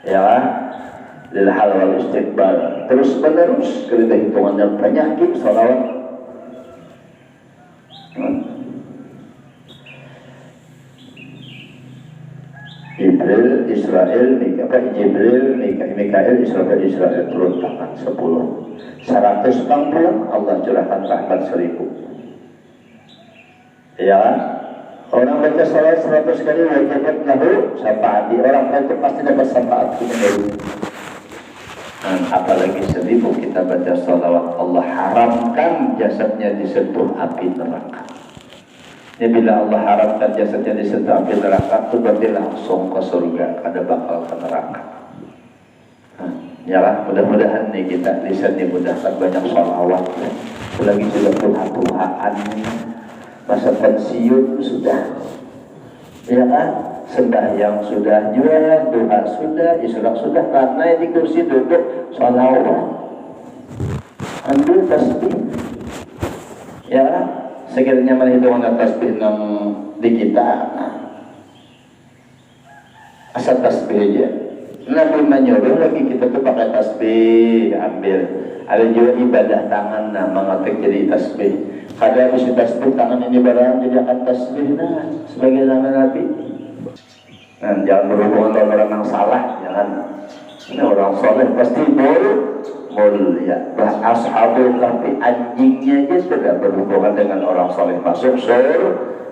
ya kan, lil hal wal istiqbal, terus menerus kerana hitungannya banyak salawat. Jibril, Israel, Mikail, Israel turun tangan 10. 100 pulang Allah curahkan rahmat 1000. Ya kan? Orang baca salawat 100 kali wajibat lahu syafaati. Orang itu pasti dapat syafaat dari. Dan apalagi 1000 kita baca salawat, Allah haramkan jasadnya disentuh api neraka. Ini bila Allah haramkan jasadnya disentuh api neraka, itu berarti langsung ke surga, kada bakal ke neraka. Ya lah, mudah-mudahan nih kita lisan dimudahkan banyak salawat. Lagi juga tuhan-tuhan masa pensiun sudah, ya kan, sembahyang sudah, jual duha sudah, israk sudah, karena di kursi duduk salawat, ambil tasbih, ya kan. Sekiranya menghitung tasbih di kita, asal tasbih aja. Nabi menyuruh lagi kita tuh pakai tasbih, ambil. Ada juga ibadah tangan, mengetik jadi tasbih. Kadang isi tasbih tangan ini barang jadi akan tasbih, sebagai nama Nabi. Jangan berhubungan dengan orang yang salah, jangan. Ini orang soleh pasti mulia. Ashabul kahfi anjingnya aja sudah berhubungan dengan orang soleh masuk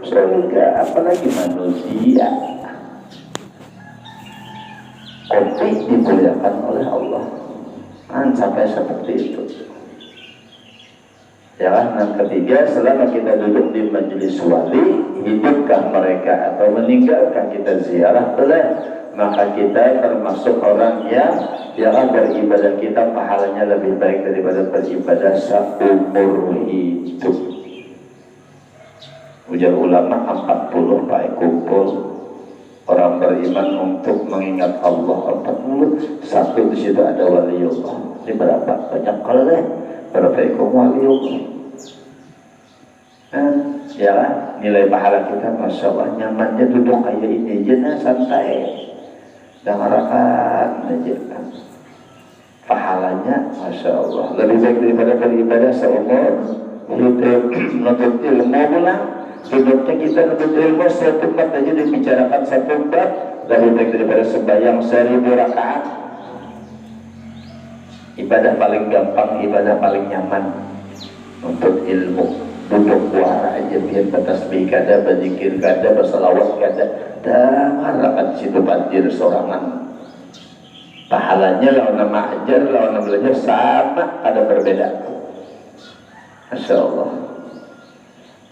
surga, apalagi manusia. Kopi dimuliakan oleh Allah, sampai seperti itu. Ya kan? Yang ketiga, selama kita duduk di majelis wali, hidupkah mereka atau meninggalkah kita ziarah boleh, maka kita termasuk orang yang beribadah kita pahalanya lebih baik daripada beribadah seumur hidup. Ujar ulama 40 pakai kumpul orang beriman untuk mengingat Allah 40. Satu di situ ada waliullah. Ini berapa? Banyak kali berapa ekor waliullah. Ya kan? Nilai pahala kita Masya Allah, nyamannya duduk kayak ini aja, santai dan harapan aja. Pahalanya Masya Allah lebih baik daripada beribadah seumur hidup. Menuntut ilmu pulang, hidupnya kita menuntut ilmu satu bab aja dibicarakan satu bab, lebih baik daripada sembahyang 1000 rakaat. Ibadah paling gampang, ibadah paling nyaman untuk ilmu. Duduk wara aja, biar bertasbih kada, berzikir kada, bersalawat kada, dan harapan situ banjir sorangan. Pahalanya lawan nama ajar, lawan nama belajar sama, ada berbeda. Masya Allah.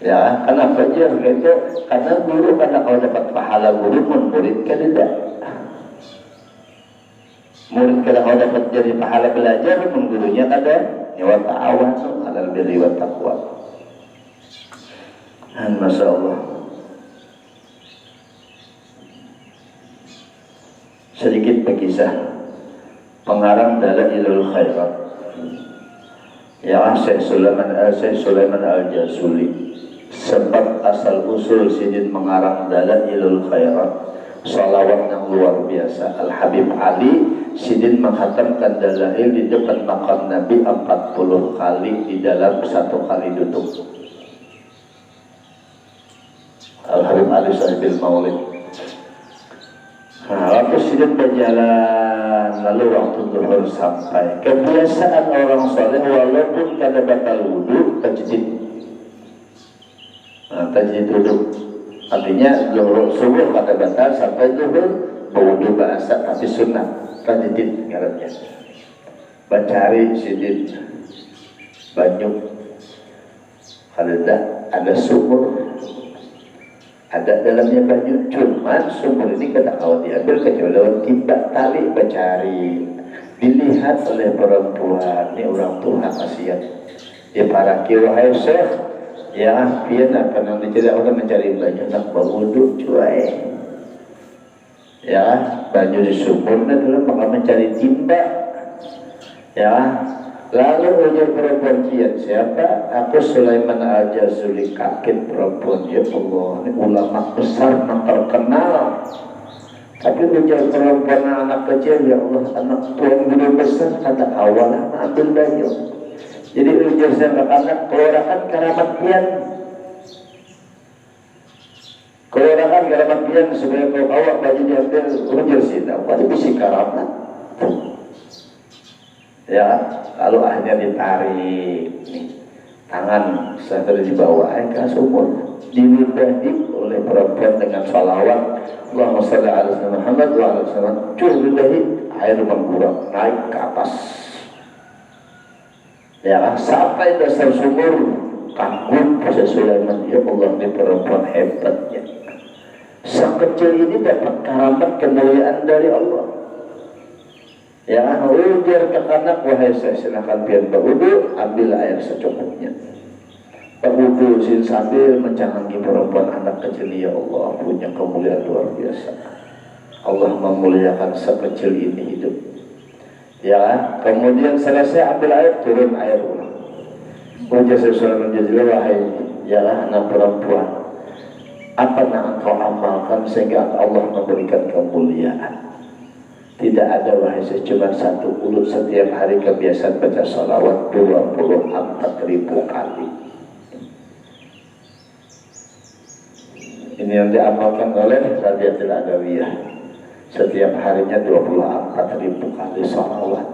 Ya, kenapa ajar gitu? Karena guru, karena kalau dapat pahala guru, murid kan tidak. Murid kalau dapat jadi pahala belajar, gurunya kada. Nyawa ta'awan, alal birri wa taqwa. Masya Allah. Sedikit berkisah pengarang Dalailul Khairat, ya Syekh Sulaiman Al-Jazuli. Sebab asal usul sidin mengarang Dalailul Khairat, salawat yang luar biasa. Al-Habib Ali sidin menghatamkan dalail di depan makam Nabi 40 kali di dalam satu kali duduk. Al-Habib Ali Sahibil Maulid. Waktu sidin berjalan, lalu waktu zuhur sampai. Kebiasaan orang soleh walaupun kada batal wudhu, tajdid. Tajdid wudhu artinya zuhur subuh kada batal sampai zuhur berwudhu bahasa, tapi sunnah tajdid ngarannya. Bacari sidin banyu, ada sumur, ada dalamnya banyu, cuman sumur ini kada kau diambil kecuali lewat timba tali bacari. Dilihat oleh perempuan, ini orang tua kasihan. Ya para wahai Syekh, ya pian apa nang dicari orang mencari banyu nak berwudu cuai. Ya banyu di sumur dalam bakal mencari timba. Ya lalu ujar perempuan kian, siapa? Aku Sulaiman Al-Jazuli. Kaget perempuan, ya Allah, ini ulama besar yang terkenal. Tapi ujar perempuan anak kecil, ya Allah, anak tuan guru besar, kata awalah ambil baju. Jadi ujar saya anak keluarkan karamat pian. Keluarkan karamat pian supaya kau awak baju diambil. Ujar sih, apa bisa karamat? Ya, kalau akhirnya ditarik nih, tangan satu di bawah ke sumur, diludahi oleh perempuan dengan salawat Allahumma sholli ala Muhammad wa ala sallam, diludahi, air mengkurang naik ke atas. Ya, sampai dasar sumur. Kagum proses Sulaiman, ya Allah, ini perempuan hebatnya. Sekecil ini dapat karamat kemuliaan dari Allah. Ya, ujar ke anak, wahai saya silakan pian berwudu, ambil air secukupnya. Berwudu sambil mencanangi perempuan anak kecil, ya Allah, punya kemuliaan luar biasa. Allah memuliakan sekecil ini hidup. Ya, kemudian selesai ambil air, turun air ulang. Ujar sesuatu menjadi, wahai ya anak perempuan, apa yang engkau amalkan sehingga Allah memberikan kemuliaan? Tidak ada, wahai saya, cuma satu mulut setiap hari kebiasaan baca salawat 24.000 kali. Ini yang diamalkan oleh Radiatul Adawiyah. Setiap harinya 24.000 kali salawat.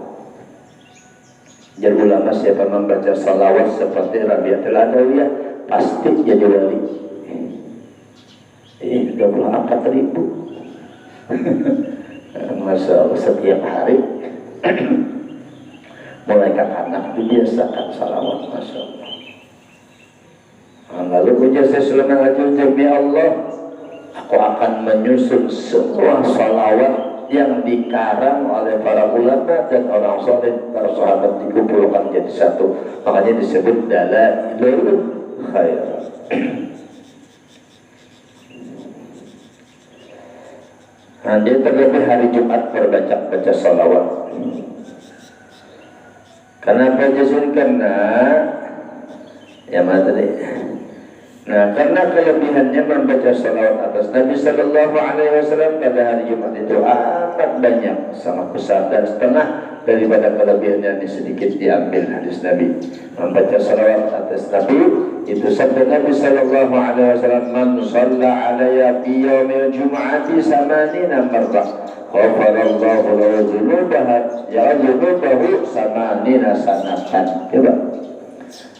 Jadi ulama siapa membaca salawat seperti Radiatul Adawiyah pasti jadi wali. 24.000. Masya Allah, setiap hari mulai anak dibiasakan salawat, Masya Allah. Lalu ujar saya Sulaiman demi Allah, aku akan menyusun semua salawat yang dikarang oleh para ulama dan orang soleh, para sahabat dikumpulkan jadi satu. Makanya disebut Dalailul Khair. Nah, dia terlebih hari Jumat baca salawat. Kenapa jasun? Karena ya mana tadi? Nah, karena kelebihannya membaca salawat atas Nabi Sallallahu Alaihi Wasallam pada hari Jumat itu amat banyak, sangat besar, dan setengah daripada kelebihannya ini sedikit diambil hadis Nabi. Membaca salawat atas Nabi itu sabda Nabi Sallallahu Alaihi Wasallam, man shalla alayya fi yaumil jum'ati 80 marrah ghafarallahu lahu dzunubahu ya dzunubahu 80 sanatan. Coba.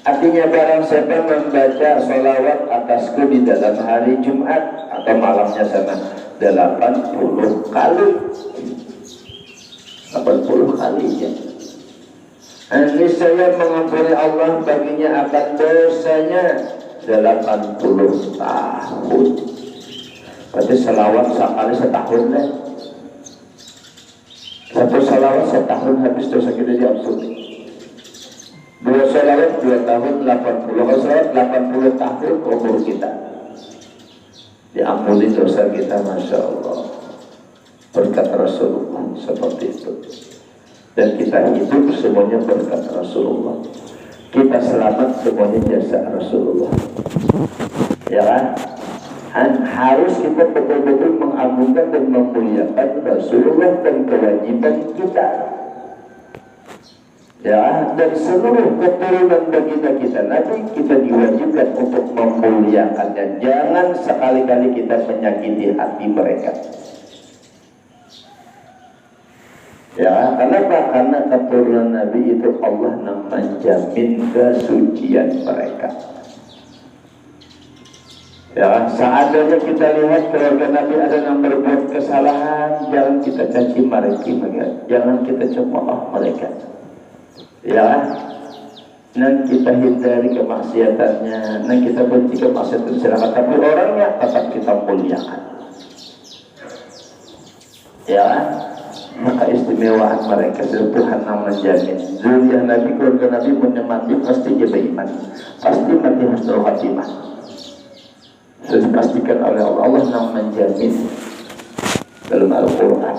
Artinya barang siapa membaca salawat atasku di dalam hari Jumat atau malamnya sama 80 kali. 80 kali ya. Ini saya mengampuni Allah baginya akan dosanya 80 tahun. Berarti salawat sekali setahun deh. Satu salawat setahun habis dosa kita diampuni. 2 salawat 2 tahun 80. Kalau salawat 80 tahun umur kita diampuni dosa kita, Masya Allah. Berkat Rasulullah seperti itu. Dan kita hidup semuanya berkat Rasulullah. Kita selamat semuanya jasa Rasulullah. Ya kan? Harus kita betul-betul mengagungkan dan memuliakan Rasulullah dan kewajiban kita. Ya, dan seluruh keturunan baginda kita Nabi, kita diwajibkan untuk memuliakannya. Jangan sekali-kali kita menyakiti hati mereka. Ya, kenapa? Karena keturunan Nabi itu Allah yang menjamin kesucian mereka. Ya, seandainya kita lihat keluarga Nabi ada yang berbuat kesalahan, jangan kita caci maki mereka, jangan kita cemooh mereka. Ya, dan kita hindari kemaksiatannya, dan kita benci kemaksiatan silakan, tapi orangnya tetap kita muliakan. Ya, maka istimewaan mereka Tuhan yang menjamin. Zuriyah Nabi, keluarga Nabi menemati pasti dia beriman, pasti mati husnul khatimah. Sudah dipastikan oleh Allah. Allah yang menjamin dalam Al-Quran.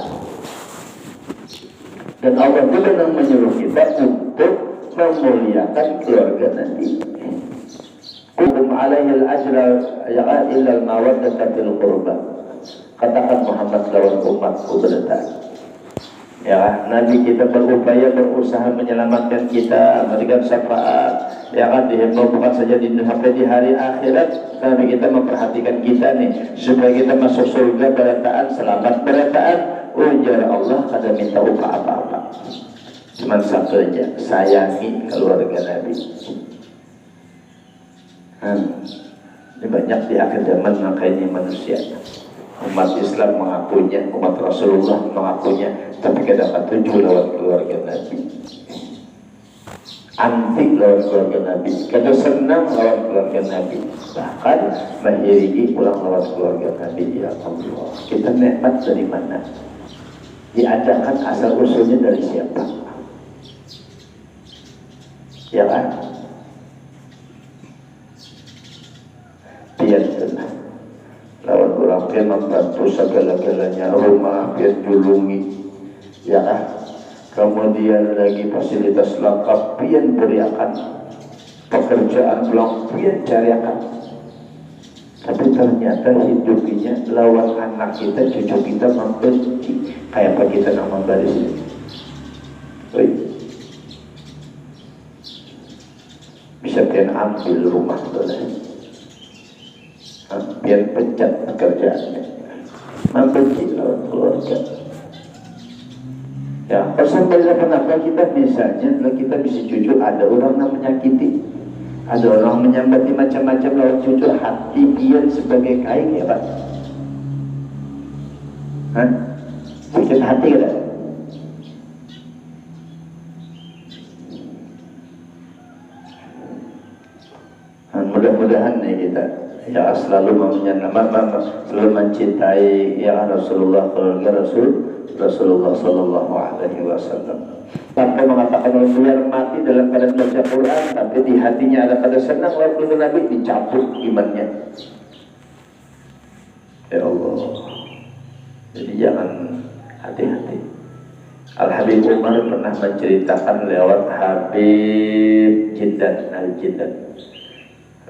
Dan Allah juga yang menyuruh kita untuk memuliakan keluarga Nabi. Qum alaihi al-ajra illa al-mawaddata fil qurba. Katakan Muhammad lawan umatku berdatang. Ya, Nabi kita berupaya berusaha menyelamatkan kita, memberikan syafaat. Ya kan, bukan saja di dunia, di hari akhirat. Nabi kita memperhatikan kita nih, supaya kita masuk surga berataan, selamat berataan. Ujar Allah kada minta upah apa-apa. Cuma satu aja, sayangi keluarga Nabi. Ini banyak di akhir zaman makanya manusia. Umat Islam mengakuinya, umat Rasulullah mengakuinya, tapi kadang tujuh lawan keluarga Nabi, anti lawan keluarga Nabi, kadang senang lawan keluarga Nabi, bahkan mengiringi pulang lawan keluarga Nabi. Ya Allah, kita nikmat dari mana? Diadakan asal usulnya dari siapa? Ya kan? Biarlah lawan orang yang membantu segala-galanya, rumah biar julungi, ya kan? Kemudian lagi fasilitas lengkap pian beriakan, pekerjaan belum pian cariakan. Tapi ternyata hidupnya lawan anak kita, cucu kita membenci. Kayak apa kita nak membaris ini? Bisa pian ambil rumah boleh. Biar pecat pekerjaannya, membenci lawan keluarga. Ya, sampai kenapa kita misalnya, kita bisa jujur, ada orang yang menyakiti, ada orang menyambati macam-macam lawan cucu, hati biar sebagai kain, ya Pak. Sakit hati kan? Mudah-mudahan nih kita ya selalu selalu mencintai ya Rasulullah, keluarga Rasulullah Sallallahu Alaihi Wasallam, sampai mengatakan biar mati dalam keadaan baca Quran, tapi di hatinya ada kada senang lawan keluarga Nabi, dicabut imannya. Ya Allah, jadi jangan, hati-hati. Al Habib Umar pernah menceritakan lewat Habib Jindan Al-Jindan.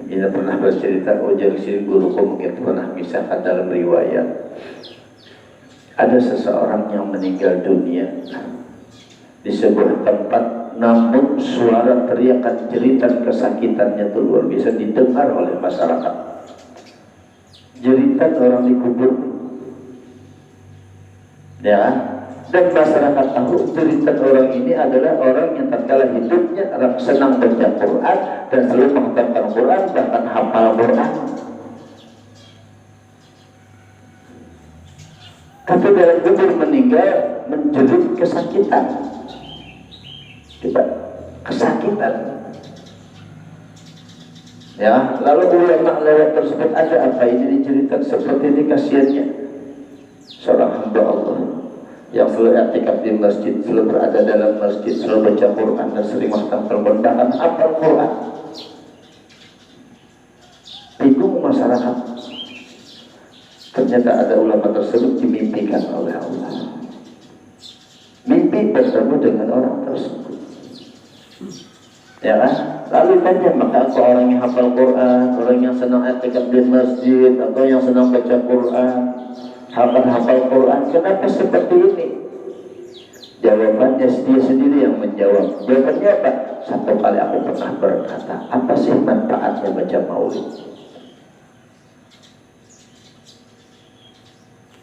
Kita pernah bercerita, ujar si guruku mungkin pernah misahkan dalam riwayat, ada seseorang yang meninggal dunia di sebuah tempat, namun suara teriakan jeritan kesakitannya itu luar biasa didengar oleh masyarakat. Jeritan orang dikubur, ya. Dan masyarakat tahu jeritan orang ini adalah orang yang tatkala hidupnya senang baca Quran dan selalu menghafalkan Quran, bahkan hafal Quran. Tapi dalam kubur meninggal menjerit kesakitan, kesakitan. Ya, lalu ulama lewat tersebut, ada apa ini diceritakan seperti ini kasihannya seorang hamba Allah yang selalu i'tikaf di masjid, selalu berada dalam masjid, selalu baca Quran dan sering menghafal Quran, bahkan hafal Quran. Bingung masyarakat. Ternyata ada ulama tersebut dimimpikan oleh Allah. Mimpi bertemu dengan orang tersebut. Ya kan? Lalu tanya, maka aku orang yang hafal Quran, orang yang senang i'tikaf di masjid, atau yang senang baca Quran, hafal Quran, kenapa seperti ini? Jawabannya dia sendiri yang menjawab. Jawabannya apa? Satu kali aku pernah berkata, apa sih manfaatnya baca maulid?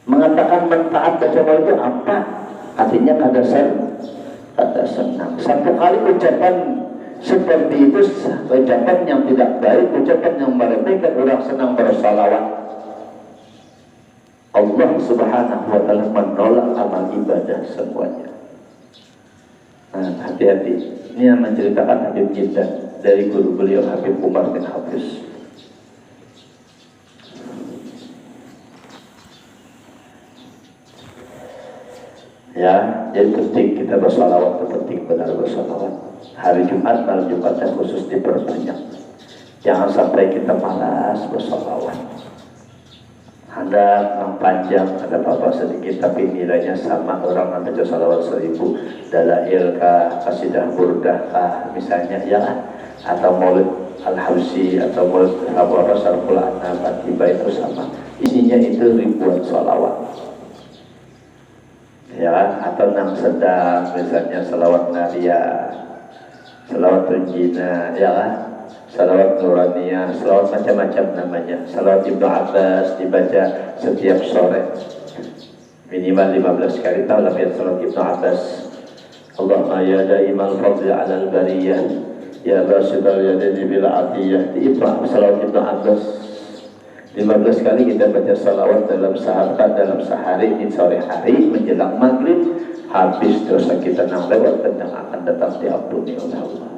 Mengatakan manfaat baca maulid itu apa? Artinya kada senang. Satu kali ucapan seperti itu, ucapan yang tidak baik, ucapan yang meremehkan orang senang bersalawat. Allah Subhanahu wa Ta'ala menolak amal ibadah semuanya. Nah, hati-hati. Ini yang menceritakan Habib Jindan dari guru beliau Habib Umar bin Hafiz. Ya, jadi penting kita bersalawat, itu penting benar bersalawat. Hari Jumat, malam Jumatnya khusus diperbanyak. Jangan sampai kita malas bersalawat. Ada yang panjang, ada apa-apa sedikit, tapi nilainya sama orang yang baca salawat 1000, dalail kah, qasidah burdah kah, misalnya, ya kan? Atau maulid al-hawsi, atau maulid apa-apa sarful anam, tiba itu sama. isinya itu ribuan sholawat, ya kan? Atau nang sedang misalnya salawat nariyah, salawat tunjina, ya kan? Salawat nuraniyah, salawat macam-macam namanya. Salawat Ibnu Abbas dibaca setiap sore minimal 15 kali. Tahu lah ya salawat Ibnu Abbas. Allahumma ya daimal fadli ala al-bariyah, ya basidal yadini bil atiyah. Itu salawat Ibnu Abbas 15 kali kita baca salawat dalam sehari di sore hari menjelang maghrib. Habis dosa kita yang lewat dan yang akan datang diampuni oleh Allah.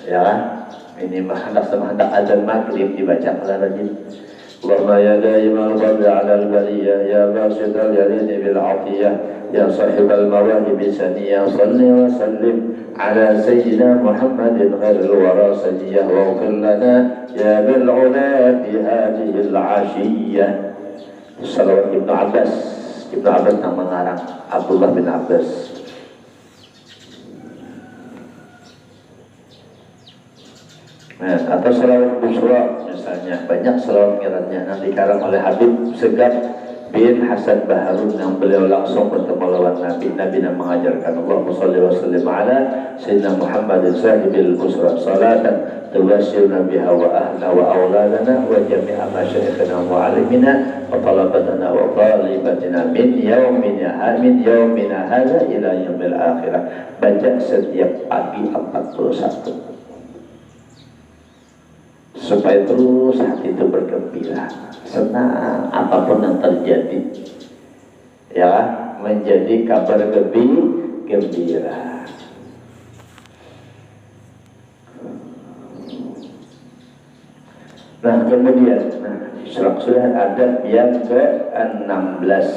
Ya, ini hendak azan maghrib dibaca lagi. Allahumma ya daimal fadli ala al-bariyah, ya basidal yadini bil atiyah, ya sahibal mawahib saniyah, salli wa sallim ala sayyidina Muhammadin khairil wara saniyah, wa ghfir lana ya bil ula fi hadhihi al-ashiyah. Salawat Ibnu Abbas. Ibnu Abbas yang mengarang, Abdullah bin Abbas. Nah, atau salawat busra misalnya, banyak salawat miratnya yang dikarang oleh Habib Segaf bin Hasan Baharun yang beliau langsung bertemu lawan Nabi. Nabi yang mengajarkan Allahumma sholli wa sallim ala sayyidina Muhammadin sahibil busra salatan tuwassiruna biha wa ahla wa auladana wa jami'a masyayikhina wa alimina wa talabatana wa talibatina min yaumina hadha ila yaumil akhirah. Baca setiap pagi 41 supaya terus hati itu bergembira, senang apapun yang terjadi, ya, menjadi kabar gembira. Nah kemudian, sudah ada yang ke-16,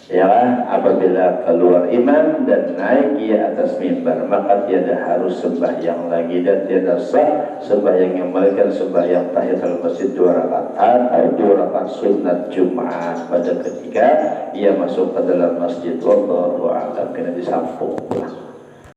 ya, apabila keluar imam dan naik ia atas mimbar, maka tiada harus sembahyang lagi dan tiada sah sembahyang yang melainkan sembahyang tahiyatul masjid 2 rakaat atau 2 rakaat sunat Jumat pada ketika ia masuk ke dalam masjid. Wallahu a'lam. Kena disambung.